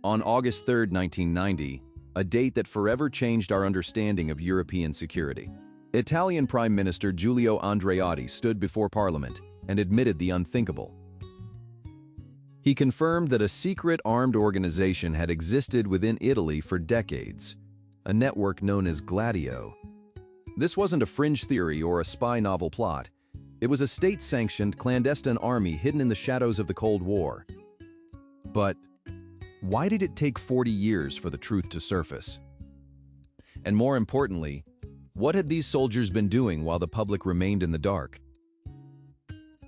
On August 3, 1990, a date that forever changed our understanding of European security, Italian Prime Minister Giulio Andreotti stood before Parliament and admitted the unthinkable. He confirmed that a secret armed organization had existed within Italy for decades, a network known as Gladio. This wasn't a fringe theory or a spy novel plot. It was a state-sanctioned clandestine army hidden in the shadows of the Cold War. But why did it take 40 years for the truth to surface? And more importantly, what had these soldiers been doing while the public remained in the dark?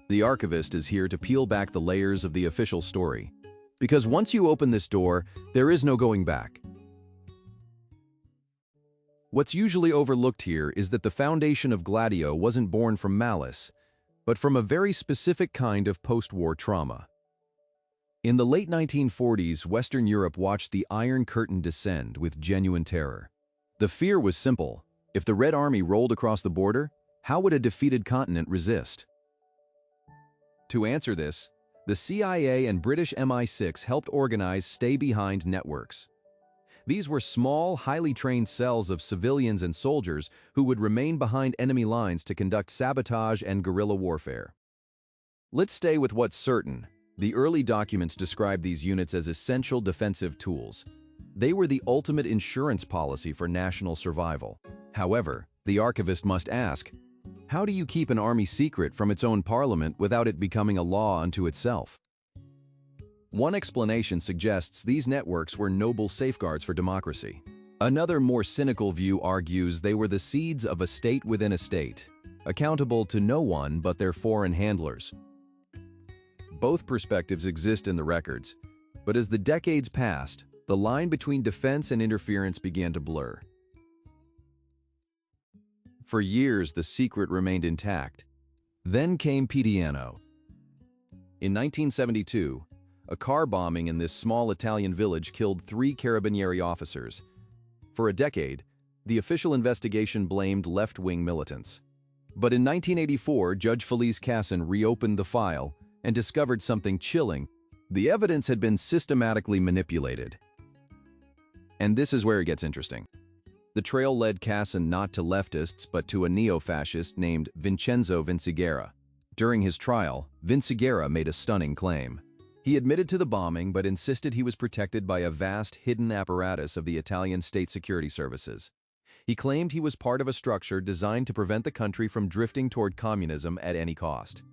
The archivist is here to peel back the layers of the official story, because once you open this door, there is no going back. What's usually overlooked here is that the foundation of Gladio wasn't born from malice, but from a very specific kind of post-war trauma. In the late 1940s, Western Europe watched the Iron Curtain descend with genuine terror. The fear was simple. If the Red Army rolled across the border, how would a defeated continent resist? To answer this, the CIA and British MI6 helped organize stay-behind networks. These were small, highly trained cells of civilians and soldiers who would remain behind enemy lines to conduct sabotage and guerrilla warfare. Let's stay with what's certain. The early documents describe these units as essential defensive tools. They were the ultimate insurance policy for national survival. However, the archivist must ask, how do you keep an army secret from its own parliament without it becoming a law unto itself? One explanation suggests these networks were noble safeguards for democracy. Another, more cynical view argues they were the seeds of a state within a state, accountable to no one but their foreign handlers. Both perspectives exist in the records, but as the decades passed, the line between defense and interference began to blur. For years, the secret remained intact. Then came Peteano. In 1972, a car bombing in this small Italian village killed 3 Carabinieri officers. For a decade, the official investigation blamed left-wing militants. But in 1984, Judge Felice Casson reopened the file and discovered something chilling. The evidence had been systematically manipulated. And this is where it gets interesting. The trail led Casson not to leftists but to a neo-fascist named Vincenzo Vinciguerra. During his trial, Vinciguerra made a stunning claim. He admitted to the bombing but insisted he was protected by a vast hidden apparatus of the Italian state security services. He claimed he was part of a structure designed to prevent the country from drifting toward communism at any cost.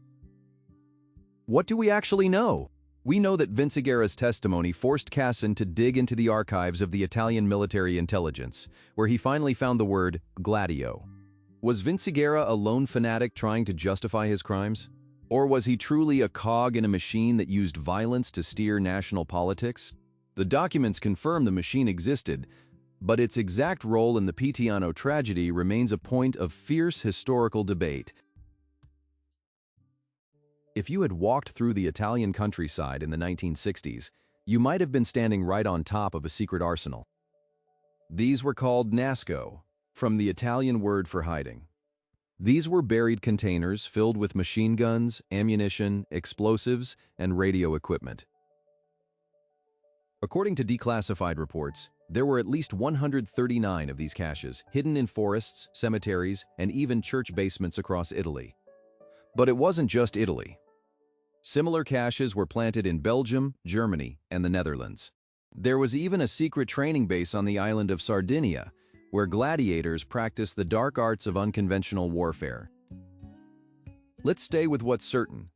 What do we actually know? We know that Vinciguerra's testimony forced Casson to dig into the archives of the Italian military intelligence, where he finally found the word Gladio. Was Vinciguerra a lone fanatic trying to justify his crimes? Or was he truly a cog in a machine that used violence to steer national politics? The documents confirm the machine existed, but its exact role in the Peteano tragedy remains a point of fierce historical debate. If you had walked through the Italian countryside in the 1960s, you might have been standing right on top of a secret arsenal. These were called nasco, from the Italian word for hiding. These were buried containers filled with machine guns, ammunition, explosives, and radio equipment. According to declassified reports, there were at least 139 of these caches hidden in forests, cemeteries, and even church basements across Italy. But it wasn't just Italy. Similar caches were planted in Belgium, Germany, and the Netherlands. There was even a secret training base on the island of Sardinia, where gladiators practiced the dark arts of unconventional warfare. Let's stay with what's certain.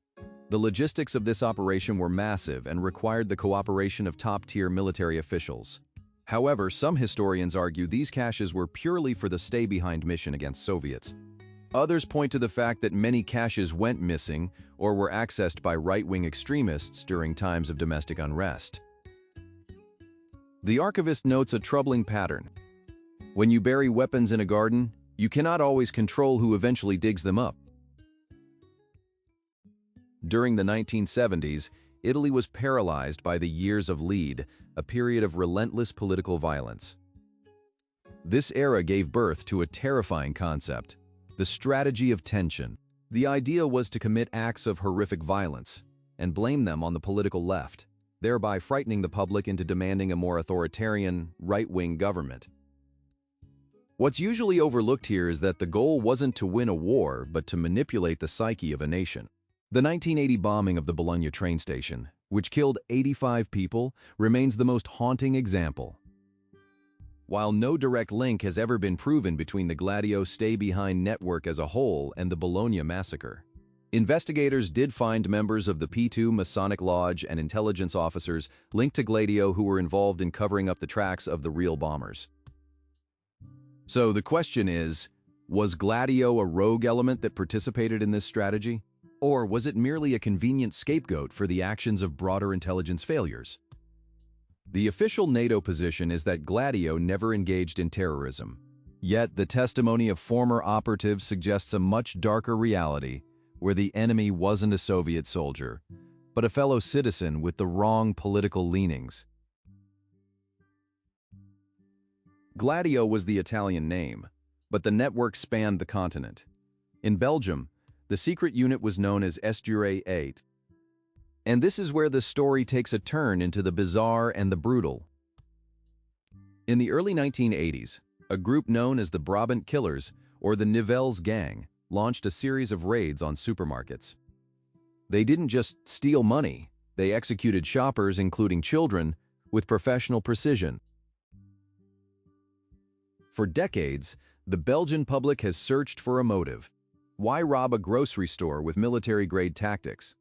The logistics of this operation were massive and required the cooperation of top-tier military officials. However, some historians argue these caches were purely for the stay-behind mission against Soviets. Others point to the fact that many caches went missing or were accessed by right-wing extremists during times of domestic unrest. The archivist notes a troubling pattern. When you bury weapons in a garden, you cannot always control who eventually digs them up. During the 1970s, Italy was paralyzed by the years of lead, a period of relentless political violence. This era gave birth to a terrifying concept, the strategy of tension. The idea was to commit acts of horrific violence and blame them on the political left. thereby frightening the public into demanding a more authoritarian, right-wing government. What's usually overlooked here is that the goal wasn't to win a war, but to manipulate the psyche of a nation. The 1980 bombing of the Bologna train station, which killed 85 people, remains the most haunting example. While no direct link has ever been proven between the Gladio stay-behind network as a whole and the Bologna massacre, investigators did find members of the P2 Masonic Lodge and intelligence officers linked to Gladio who were involved in covering up the tracks of the real bombers. So the question is, was Gladio a rogue element that participated in this strategy? Or was it merely a convenient scapegoat for the actions of broader intelligence failures? The official NATO position is that Gladio never engaged in terrorism. Yet the testimony of former operatives suggests a much darker reality, where the enemy wasn't a Soviet soldier, but a fellow citizen with the wrong political leanings. Gladio was the Italian name, but the network spanned the continent. In Belgium, the secret unit was known as Esdure 8. And this is where the story takes a turn into the bizarre and the brutal. In the early 1980s, a group known as the Brabant Killers, or the Nivelles Gang, launched a series of raids on supermarkets. They didn't just steal money, they executed shoppers, including children, with professional precision. For decades, the Belgian public has searched for a motive. Why rob a grocery store with military-grade tactics?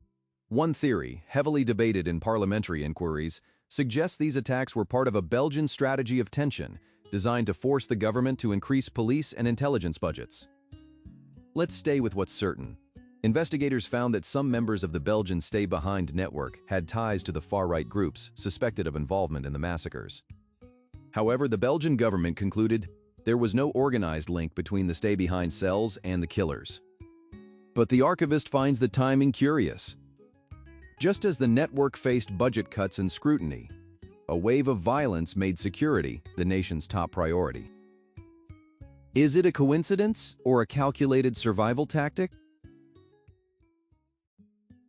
One theory, heavily debated in parliamentary inquiries, suggests these attacks were part of a Belgian strategy of tension, designed to force the government to increase police and intelligence budgets. Let's stay with what's certain. Investigators found that some members of the Belgian stay-behind network had ties to the far-right groups suspected of involvement in the massacres. However, the Belgian government concluded there was no organized link between the stay-behind cells and the killers. But the archivist finds the timing curious. Just as the network faced budget cuts and scrutiny, a wave of violence made security the nation's top priority. Is it a coincidence or a calculated survival tactic?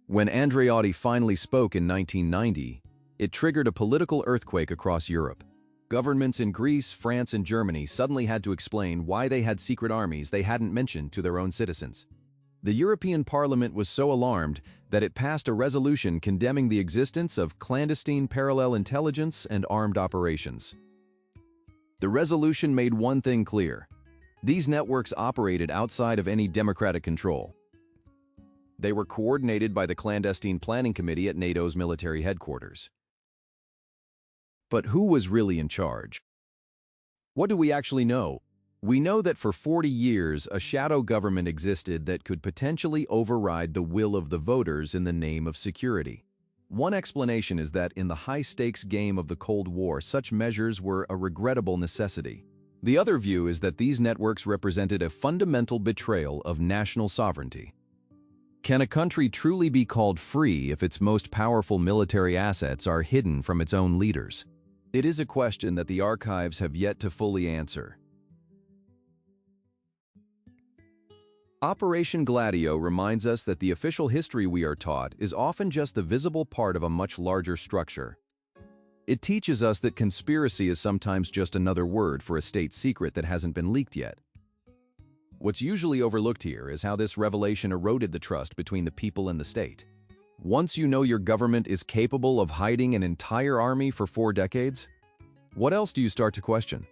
When Andreotti finally spoke in 1990, it triggered a political earthquake across Europe. Governments in Greece, France, and Germany suddenly had to explain why they had secret armies they hadn't mentioned to their own citizens. The European Parliament was so alarmed that it passed a resolution condemning the existence of clandestine parallel intelligence and armed operations. The resolution made one thing clear: these networks operated outside of any democratic control. They were coordinated by the Clandestine Planning Committee at NATO's military headquarters. But who was really in charge? What do we actually know? We know that for 40 years, a shadow government existed that could potentially override the will of the voters in the name of security. One explanation is that in the high-stakes game of the Cold War, such measures were a regrettable necessity. The other view is that these networks represented a fundamental betrayal of national sovereignty. Can a country truly be called free if its most powerful military assets are hidden from its own leaders? It is a question that the archives have yet to fully answer. Operation Gladio reminds us that the official history we are taught is often just the visible part of a much larger structure. It teaches us that conspiracy is sometimes just another word for a state secret that hasn't been leaked yet. What's usually overlooked here is how this revelation eroded the trust between the people and the state. Once you know your government is capable of hiding an entire army for 4 decades, what else do you start to question?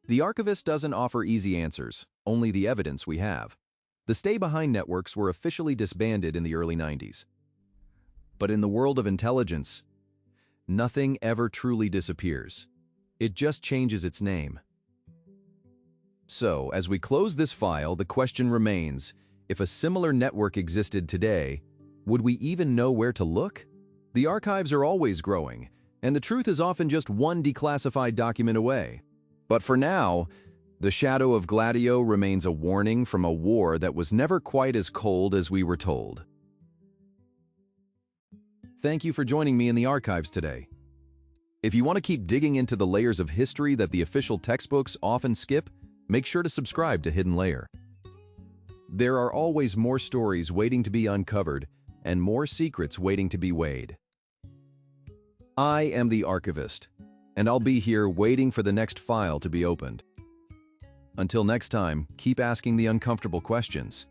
The archivist doesn't offer easy answers, only the evidence we have. The stay-behind networks were officially disbanded in the early 90s. But in the world of intelligence, nothing ever truly disappears. It just changes its name. So, as we close this file, the question remains, if a similar network existed today, would we even know where to look? The archives are always growing, and the truth is often just one declassified document away. But for now, the shadow of Gladio remains a warning from a war that was never quite as cold as we were told. Thank you for joining me in the archives today. If you want to keep digging into the layers of history that the official textbooks often skip, make sure to subscribe to Hidden Layer. There are always more stories waiting to be uncovered and more secrets waiting to be weighed. I am the archivist, and I'll be here waiting for the next file to be opened. Until next time, keep asking the uncomfortable questions.